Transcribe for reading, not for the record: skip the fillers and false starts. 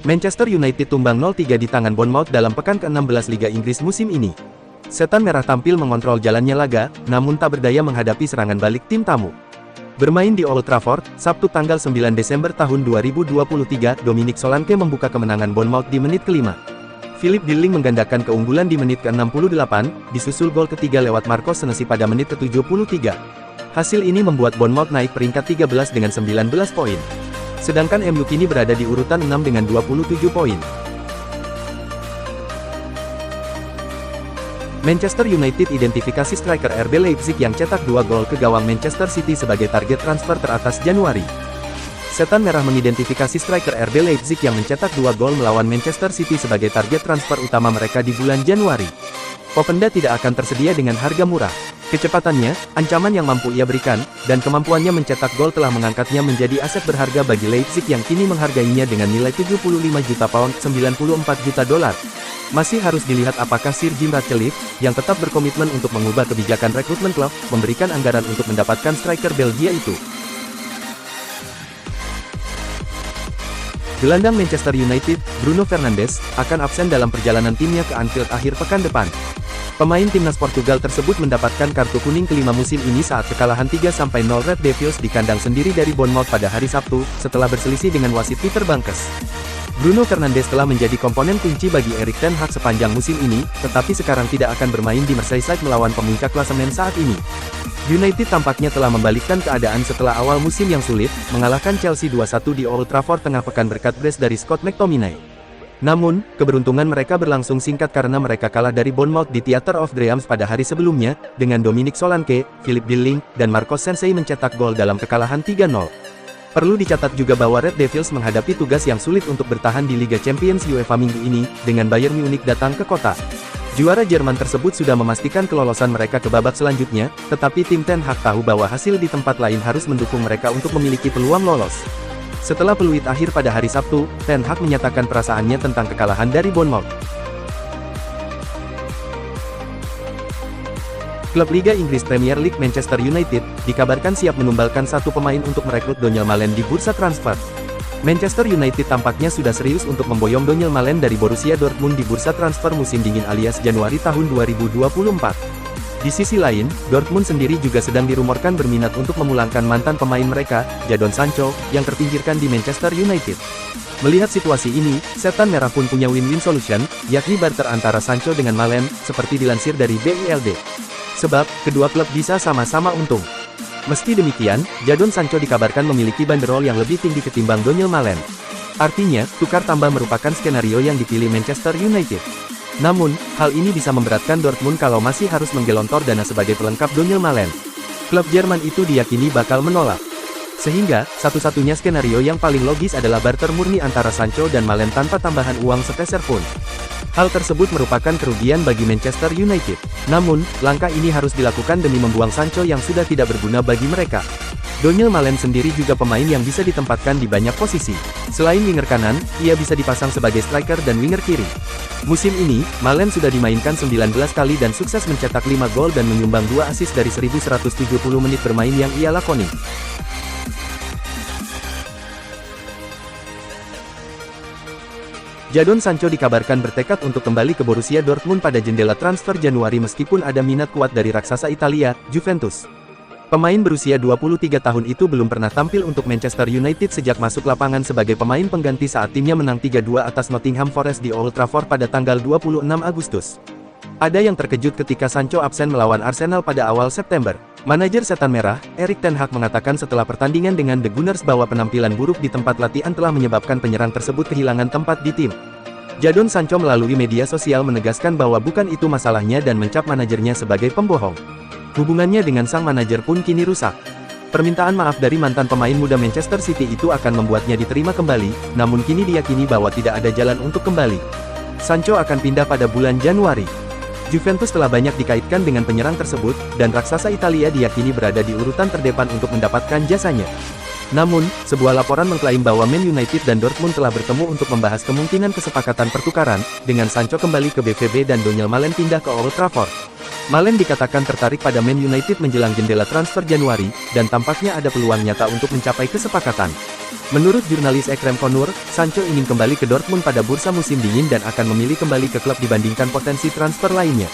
Manchester United tumbang 0-3 di tangan Bournemouth dalam pekan ke-16 Liga Inggris musim ini. Setan Merah tampil mengontrol jalannya laga, namun tak berdaya menghadapi serangan balik tim tamu. Bermain di Old Trafford, Sabtu tanggal 9 Desember tahun 2023, Dominic Solanke membuka kemenangan Bournemouth di menit kelima. Philip Billing menggandakan keunggulan di menit ke-68, disusul gol ketiga lewat Marcos Senesi pada menit ke-73. Hasil ini membuat Bournemouth naik peringkat 13 dengan 19 poin. Sedangkan MU kini berada di urutan 6 dengan 27 poin. Manchester United identifikasi striker RB Leipzig yang cetak 2 gol ke gawang Manchester City sebagai target transfer teratas Januari. Setan Merah mengidentifikasi striker RB Leipzig yang mencetak 2 gol melawan Manchester City sebagai target transfer utama mereka di bulan Januari. Popenda tidak akan tersedia dengan harga murah. Kecepatannya, ancaman yang mampu ia berikan, dan kemampuannya mencetak gol telah mengangkatnya menjadi aset berharga bagi Leipzig yang kini menghargainya dengan nilai 75 juta pound ($94 juta). Masih harus dilihat apakah Sir Jim Ratcliffe, yang tetap berkomitmen untuk mengubah kebijakan rekrutmen klub, memberikan anggaran untuk mendapatkan striker Belgia itu. Gelandang Manchester United, Bruno Fernandes, akan absen dalam perjalanan timnya ke Anfield akhir pekan depan. Pemain timnas Portugal tersebut mendapatkan kartu kuning kelima musim ini saat kekalahan 3-0 Red Devils di kandang sendiri dari Bournemouth pada hari Sabtu, setelah berselisih dengan wasit Peter Bankes. Bruno Fernandes telah menjadi komponen kunci bagi Erik ten Hag sepanjang musim ini, tetapi sekarang tidak akan bermain di Merseyside melawan pemuncak klasemen saat ini. United tampaknya telah membalikkan keadaan setelah awal musim yang sulit, mengalahkan Chelsea 2-1 di Old Trafford tengah pekan berkat brace dari Scott McTominay. Namun, keberuntungan mereka berlangsung singkat karena mereka kalah dari Bournemouth di Theatre of Dreams pada hari sebelumnya, dengan Dominic Solanke, Philip Billing, dan Marcos Senesi mencetak gol dalam kekalahan 3-0. Perlu dicatat juga bahwa Red Devils menghadapi tugas yang sulit untuk bertahan di Liga Champions UEFA minggu ini, dengan Bayern Munich datang ke kota. Juara Jerman tersebut sudah memastikan kelolosan mereka ke babak selanjutnya, tetapi tim Ten Hag tahu bahwa hasil di tempat lain harus mendukung mereka untuk memiliki peluang lolos. Setelah peluit akhir pada hari Sabtu, Ten Hag menyatakan perasaannya tentang kekalahan dari Bournemouth. Klub Liga Inggris Premier League Manchester United, dikabarkan siap menumbalkan satu pemain untuk merekrut Donyell Malen di bursa transfer. Manchester United tampaknya sudah serius untuk memboyong Donyell Malen dari Borussia Dortmund di bursa transfer musim dingin alias Januari tahun 2024. Di sisi lain, Dortmund sendiri juga sedang dirumorkan berminat untuk memulangkan mantan pemain mereka, Jadon Sancho, yang terpinggirkan di Manchester United. Melihat situasi ini, Setan Merah pun punya win-win solution, yakni barter antara Sancho dengan Malen, seperti dilansir dari BILD. Sebab, kedua klub bisa sama-sama untung. Meski demikian, Jadon Sancho dikabarkan memiliki banderol yang lebih tinggi ketimbang Donyell Malen. Artinya, tukar tambah merupakan skenario yang dipilih Manchester United. Namun, hal ini bisa memberatkan Dortmund kalau masih harus menggelontor dana sebagai pelengkap Donyell Malen. Klub Jerman itu diyakini bakal menolak. Sehingga, satu-satunya skenario yang paling logis adalah barter murni antara Sancho dan Malen tanpa tambahan uang sepeser pun. Hal tersebut merupakan kerugian bagi Manchester United. Namun, langkah ini harus dilakukan demi membuang Sancho yang sudah tidak berguna bagi mereka. Donyell Malen sendiri juga pemain yang bisa ditempatkan di banyak posisi. Selain winger kanan, ia bisa dipasang sebagai striker dan winger kiri. Musim ini, Malen sudah dimainkan 19 kali dan sukses mencetak 5 gol dan menyumbang 2 assist dari 1170 menit bermain yang ia lakoni. Jadon Sancho dikabarkan bertekad untuk kembali ke Borussia Dortmund pada jendela transfer Januari meskipun ada minat kuat dari raksasa Italia, Juventus. Pemain berusia 23 tahun itu belum pernah tampil untuk Manchester United sejak masuk lapangan sebagai pemain pengganti saat timnya menang 3-2 atas Nottingham Forest di Old Trafford pada tanggal 26 Agustus. Ada yang terkejut ketika Sancho absen melawan Arsenal pada awal September. Manajer Setan Merah, Erik ten Hag mengatakan setelah pertandingan dengan The Gunners bahwa penampilan buruk di tempat latihan telah menyebabkan penyerang tersebut kehilangan tempat di tim. Jadon Sancho melalui media sosial menegaskan bahwa bukan itu masalahnya dan mencap manajernya sebagai pembohong. Hubungannya dengan sang manajer pun kini rusak. Permintaan maaf dari mantan pemain muda Manchester City itu akan membuatnya diterima kembali, namun kini diyakini bahwa tidak ada jalan untuk kembali. Sancho akan pindah pada bulan Januari. Juventus telah banyak dikaitkan dengan penyerang tersebut, dan raksasa Italia diyakini berada di urutan terdepan untuk mendapatkan jasanya. Namun, sebuah laporan mengklaim bahwa Man United dan Dortmund telah bertemu untuk membahas kemungkinan kesepakatan pertukaran, dengan Sancho kembali ke BVB dan Donyell Malen pindah ke Old Trafford. Malen dikatakan tertarik pada Man United menjelang jendela transfer Januari, dan tampaknya ada peluang nyata untuk mencapai kesepakatan. Menurut jurnalis Ekrem Konur, Sancho ingin kembali ke Dortmund pada bursa musim dingin dan akan memilih kembali ke klub dibandingkan potensi transfer lainnya.